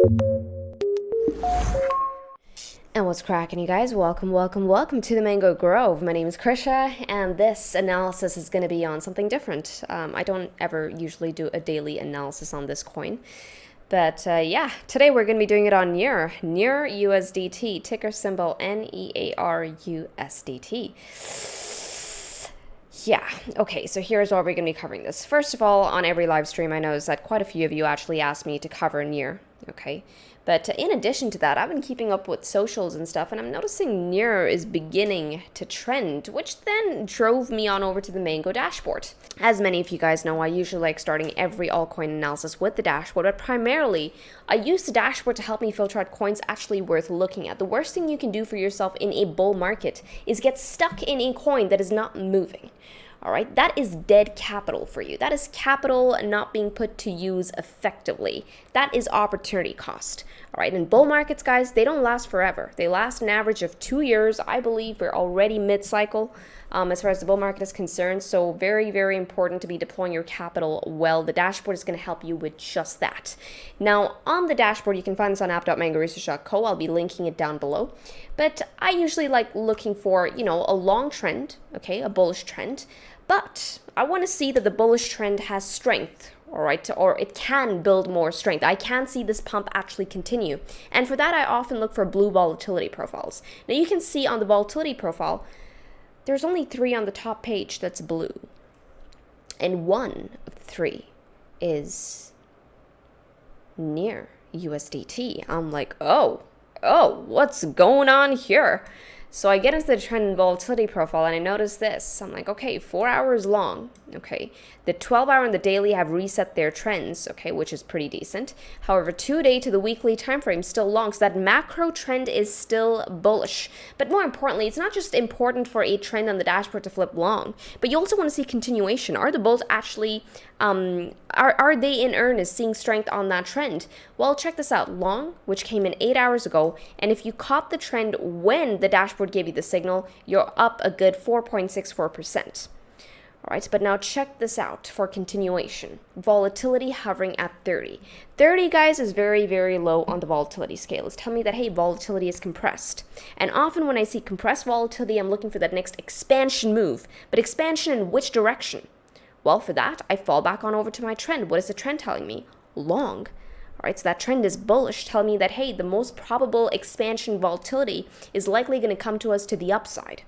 And what's cracking, you guys? Welcome to the Mango Grove. My name is Krisha, and this analysis is going to be on something different. I don't ever usually do a daily analysis on this coin. But yeah, today we're going to be doing it on NEAR USDT, ticker symbol NEARUSDT. Yeah, okay, so here's why we're going to be covering this. First of all, on every live stream, I know that quite a few of you actually asked me to cover NEAR, okay? But in addition to that, I've been keeping up with socials and stuff, and I'm noticing NEAR is beginning to trend, which then drove me on over to the Mango dashboard. As many of you guys know, I usually like starting every altcoin analysis with the dashboard, but primarily, I use the dashboard to help me filter out coins actually worth looking at. The worst thing you can do for yourself in a bull market is get stuck in a coin that is not moving. All right, that is dead capital for you. That is capital not being put to use effectively. That is opportunity cost. All right, and bull markets, guys, they don't last forever. They last an average of 2 years. I believe we're already mid-cycle as far as the bull market is concerned. So very, very important to be deploying your capital well. The dashboard is going to help you with just that. Now, on the dashboard, you can find this on app.mangoresearch.co. I'll be linking it down below. But I usually like looking for, a long trend, okay, a bullish trend. But I want to see that the bullish trend has strength, all right, or it can build more strength. I can see this pump actually continue. And for that, I often look for blue volatility profiles. Now, you can see on the volatility profile, there's only 3 on the top page that's blue. And 1 of 3 is NEAR USDT. I'm like, oh, what's going on here? So I get into the trend and volatility profile and I notice this. I'm like, okay, 4 hours long, okay. The 12-hour and the daily have reset their trends, okay, which is pretty decent. However, 2-day to the weekly time frame is still long, so that macro trend is still bullish. But more importantly, it's not just important for a trend on the dashboard to flip long, but you also want to see continuation. Are the bulls actually, are they in earnest seeing strength on that trend? Well, check this out. Long, which came in 8 hours ago, and if you caught the trend when the dashboard gave you the signal, you're up a good 4.64%. All right, but now check this out for continuation. Volatility hovering at 30. 30, guys, is very, very low on the volatility scale. It's telling me that, hey, volatility is compressed. And often when I see compressed volatility, I'm looking for that next expansion move. But expansion in which direction? Well, for that, I fall back on over to my trend. What is the trend telling me? Long. All right, so that trend is bullish, telling me that, hey, the most probable expansion volatility is likely going to come to us to the upside.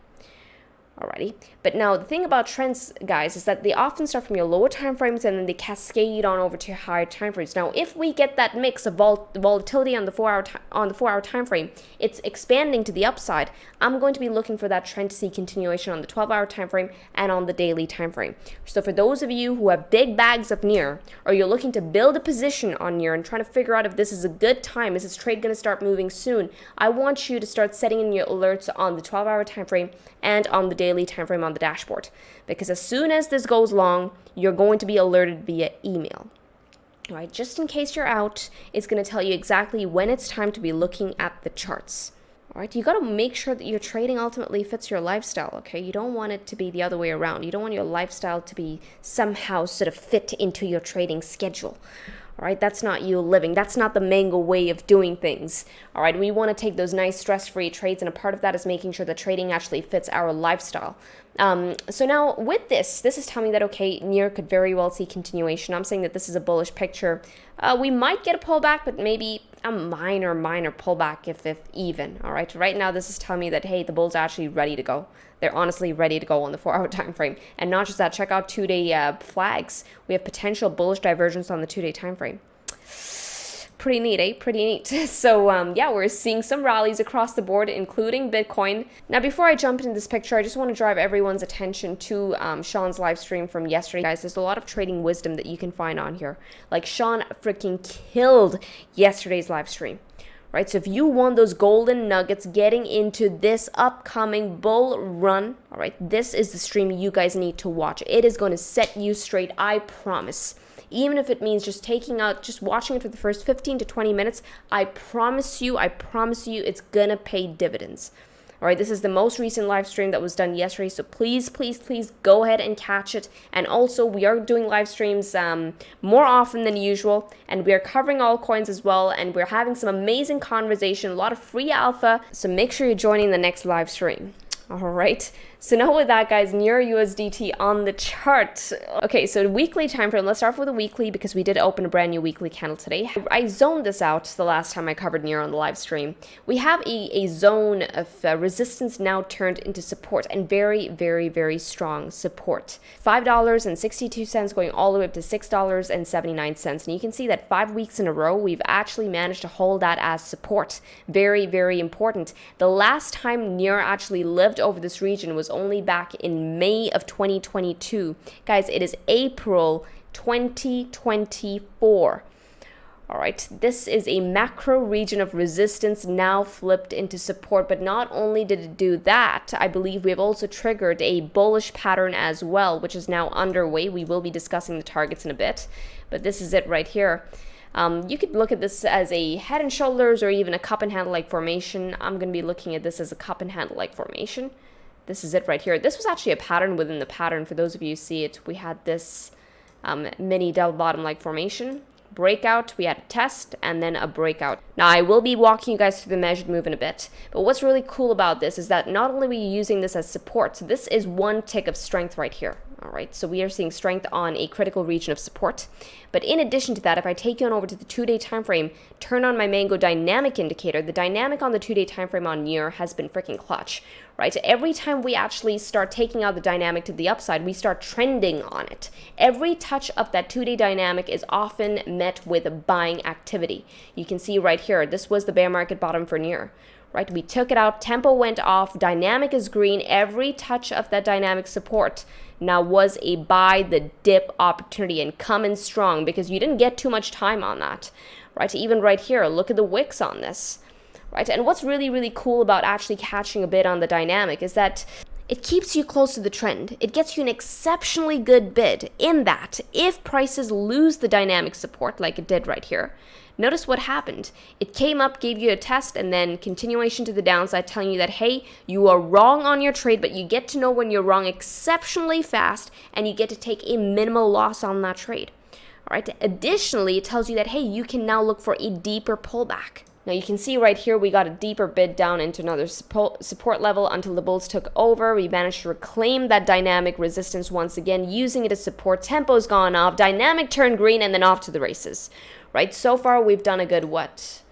Alrighty, but now the thing about trends, guys, is that they often start from your lower time frames and then they cascade on over to your higher time frames. Now, if we get that mix of volatility on the 4-hour time frame, it's expanding to the upside. I'm going to be looking for that trend to see continuation on the 12-hour time frame and on the daily time frame. So for those of you who have big bags of NEAR, or you're looking to build a position on NEAR and trying to figure out if this is a good time, is this trade going to start moving soon? I want you to start setting in your alerts on the 12-hour time frame and on the daily time frame on the dashboard, because as soon as this goes long, you're going to be alerted via email. All right, just in case you're out, it's going to tell you exactly when it's time to be looking at the charts. All right, you got to make sure that your trading ultimately fits your lifestyle, okay? You don't want it to be the other way around. You don't want your lifestyle to be somehow sort of fit into your trading schedule. All right, that's not you living. That's not the Mango way of doing things. All right, we want to take those nice stress-free trades, and a part of that is making sure the trading actually fits our lifestyle. So now with this is telling me that, okay, NEAR could very well see continuation. I'm saying that this is a bullish picture. We might get a pullback, but maybe a minor pullback if even. All right, right now this is telling me that, hey, the bulls are actually ready to go. They're honestly ready to go on the 4-hour time frame. And not just that, check out 2-day flags. We have potential bullish divergence on the 2-day time frame. Pretty neat, eh? Pretty neat. So yeah, we're seeing some rallies across the board, including Bitcoin. Now, before I jump into this picture, I just want to drive everyone's attention to Sean's live stream from yesterday. Guys, there's a lot of trading wisdom that you can find on here. Like, Sean freaking killed yesterday's live stream. Right, so if you want those golden nuggets getting into this upcoming bull run, all right, this is the stream you guys need to watch. It is going to set you straight, I promise. Even if it means just watching it for the first 15 to 20 minutes, I promise you, it's going to pay dividends. All right, this is the most recent live stream that was done yesterday, so please, please, please go ahead and catch it. And also, we are doing live streams more often than usual, and we are covering all coins as well, and we're having some amazing conversation, a lot of free alpha, so make sure you're joining the next live stream. All right, so now with that, guys, near USDT on the chart. Okay, so the weekly time frame, let's start off with a weekly because we did open a brand new weekly candle today. I zoned this out the last time I covered near on the live stream. We have a zone of resistance now turned into support, and very, very, very strong support. $5.62 going all the way up to $6.79. And you can see that 5 weeks in a row, we've actually managed to hold that as support. Very, very important. The last time near actually lived over this region was only back in May of 2022. Guys, it is April 2024. All right, this is a macro region of resistance now flipped into support, but not only did it do that, I believe we have also triggered a bullish pattern as well, which is now underway. We will be discussing the targets in a bit, but this is it right here. You could look at this as a head and shoulders or even a cup and handle like formation. I'm going to be looking at this as a cup and handle like formation. This is it right here. This was actually a pattern within the pattern. For those of you who see it, we had this mini double bottom like formation. Breakout, we had a test, and then a breakout. Now, I will be walking you guys through the measured move in a bit, but what's really cool about this is that not only are we using this as support, so this is one tick of strength right here. All right, so we are seeing strength on a critical region of support. But in addition to that, if I take you on over to the 2-day time frame, turn on my Mango dynamic indicator, the dynamic on the 2-day time frame on near has been freaking clutch, right? Every time we actually start taking out the dynamic to the upside, we start trending on it. Every touch of that 2-day dynamic is often met with a buying activity. You can see right here, this was the bear market bottom for near. Right, we took it out, tempo went off, dynamic is green. Every touch of that dynamic support now was a buy the dip opportunity, and come in strong because you didn't get too much time on that. Right, even right here, look at the wicks on this. Right, and what's really, really cool about actually catching a bid on the dynamic is that it keeps you close to the trend. It gets you an exceptionally good bid in that if prices lose the dynamic support like it did right here, notice what happened. It came up, gave you a test, and then continuation to the downside telling you that, hey, you are wrong on your trade, but you get to know when you're wrong exceptionally fast, and you get to take a minimal loss on that trade. All right. Additionally, it tells you that, hey, you can now look for a deeper pullback. Now you can see right here, we got a deeper bid down into another support level until the bulls took over. We managed to reclaim that dynamic resistance once again, using it as support. Tempo's gone off, dynamic turned green, and then off to the races. Right, so far we've done a good what?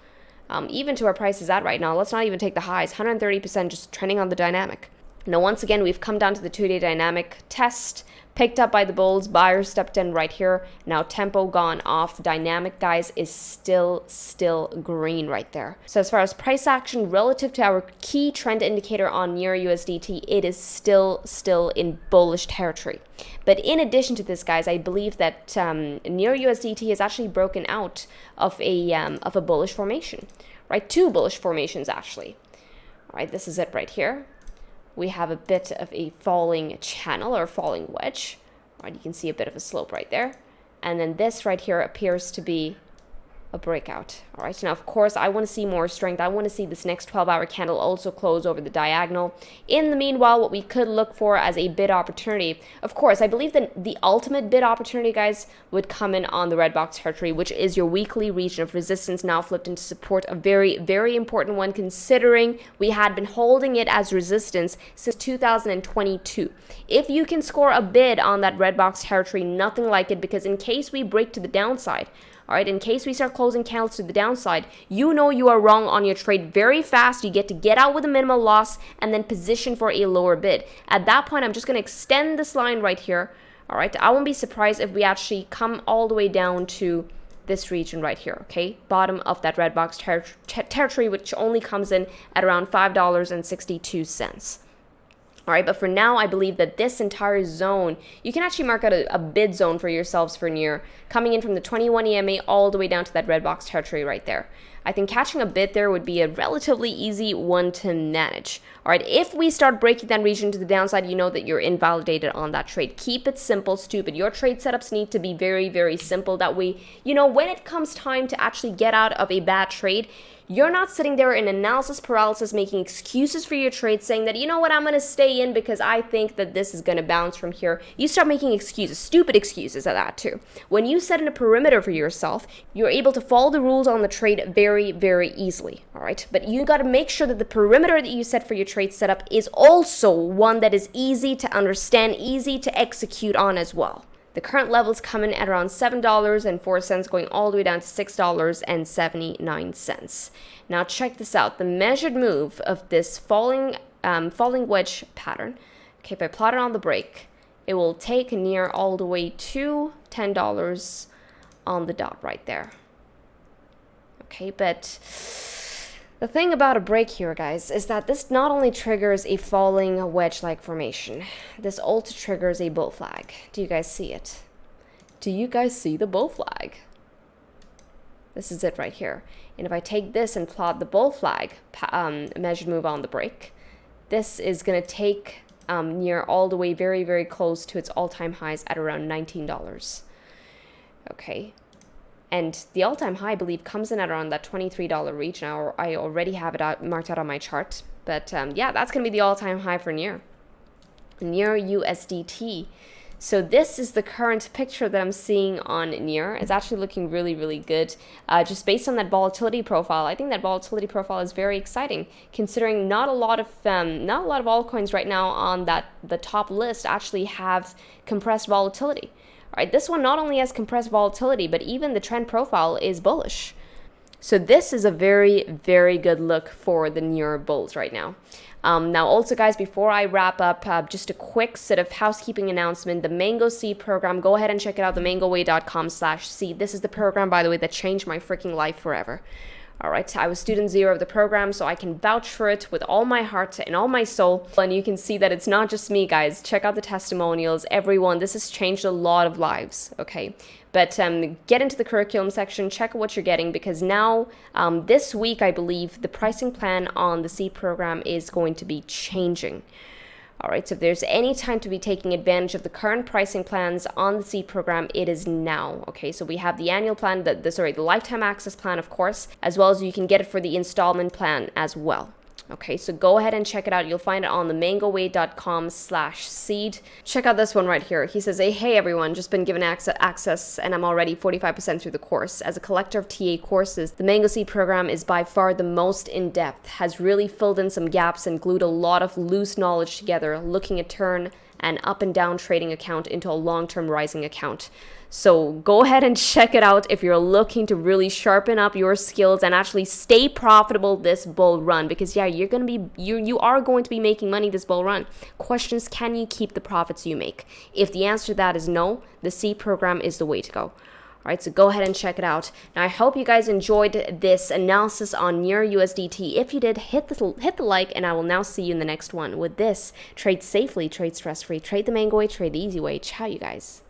Even to our prices at right now, let's not even take the highs, 130% just trending on the dynamic. Now once again, we've come down to the 2-day dynamic test, picked up by the bulls, buyers stepped in right here. Now tempo gone off, dynamic, guys, is still green right there. So as far as price action relative to our key trend indicator on near USDT, it is still in bullish territory. But in addition to this, guys, I believe that near USDT has actually broken out of a bullish formation, right? 2 bullish formations actually. All right, this is it right here. We have a bit of a falling channel or falling wedge. All right, you can see a bit of a slope right there. And then this right here appears to be a breakout. All right, so now of course I want to see more strength. I want to see this next 12-hour candle also close over the diagonal. In the meanwhile, what we could look for as a bid opportunity, of course, I believe that the ultimate bid opportunity, guys, would come in on the red box territory, which is your weekly region of resistance now flipped into support. A very, very important one, considering we had been holding it as resistance since 2022. If you can score a bid on that red box territory, nothing like it, because in case we break to the downside, all right, in case we start closing candles to the downside, you know you are wrong on your trade very fast. You get out with a minimal loss and then position for a lower bid. At that point, I'm just going to extend this line right here. All right, I won't be surprised if we actually come all the way down to this region right here, okay? Bottom of that red box territory, which only comes in at around $5.62. All right, but for now, I believe that this entire zone, you can actually mark out a bid zone for yourselves for near, coming in from the 21 EMA all the way down to that red box territory right there. I think catching a bid there would be a relatively easy one to manage. All right, if we start breaking that region to the downside, you know that you're invalidated on that trade. Keep it simple, stupid. Your trade setups need to be very, very simple. That way, you know, when it comes time to actually get out of a bad trade, you're not sitting there in analysis paralysis making excuses for your trade, saying that, you know what, I'm going to stay in because I think that this is going to bounce from here. You start making excuses, stupid excuses at that too. When you set in a perimeter for yourself, you're able to follow the rules on the trade very, very easily, all right? But you got to make sure that the perimeter that you set for your trade setup is also one that is easy to understand, easy to execute on as well. The current levels come in at around $7.04, going all the way down to $6.79. Now check this out. The measured move of this falling wedge pattern. Okay, if I plot it on the break, it will take near all the way to $10 on the dot right there. Okay, but the thing about a break here, guys, is that this not only triggers a falling wedge-like formation, this also triggers a bull flag. Do you guys see it? Do you guys see the bull flag? This is it right here. And if I take this and plot the bull flag measured move on the break, this is going to take near all the way very, very close to its all-time highs at around $19. Okay. And the all-time high, I believe, comes in at around that $23 region. I already have it marked out on my chart. But yeah, that's going to be the all-time high for NEAR USDT. So this is the current picture that I'm seeing on NEAR. It's actually looking really, really good. Just based on that volatility profile, I think that volatility profile is very exciting, considering not a lot of altcoins right now on the top list actually have compressed volatility. All right, this one not only has compressed volatility, but even the trend profile is bullish. So this is a very, very good look for the NEAR bulls right now. Now also, guys, before I wrap up, just a quick sort of housekeeping announcement. The Mango Seed program, go ahead and check it out, themangoWay.com/seed. This is the program, by the way, that changed my freaking life forever. All right, I was student zero of the program, so I can vouch for it with all my heart and all my soul. And you can see that it's not just me, guys. Check out the testimonials, everyone. This has changed a lot of lives, okay? But get into the curriculum section, check out what you're getting, because now, this week, I believe, the pricing plan on the seed program is going to be changing. All right, so if there's any time to be taking advantage of the current pricing plans on the seed program, it is now. Okay, so we have the annual plan, the lifetime access plan, of course, as well as you can get it for the installment plan as well. Okay, so go ahead and check it out. You'll find it on themangoWay.com/seed. Check out this one right here. He says, hey everyone, just been given access and I'm already 45% through the course. As a collector of TA courses, the Mango Seed program is by far the most in-depth, has really filled in some gaps and glued a lot of loose knowledge together, looking at turn an up and down trading account into a long-term rising account. So go ahead and check it out if you're looking to really sharpen up your skills and actually stay profitable this bull run, because yeah, you are going to be making money this bull run. Questions: can you keep the profits you make? If the answer to that is no, the C program is the way to go. All right, so go ahead and check it out. Now, I hope you guys enjoyed this analysis on NEAR USDT. If you did, hit the like, and I will now see you in the next one. With this, trade safely, trade stress-free, trade the mango way, trade the easy way. Ciao, you guys.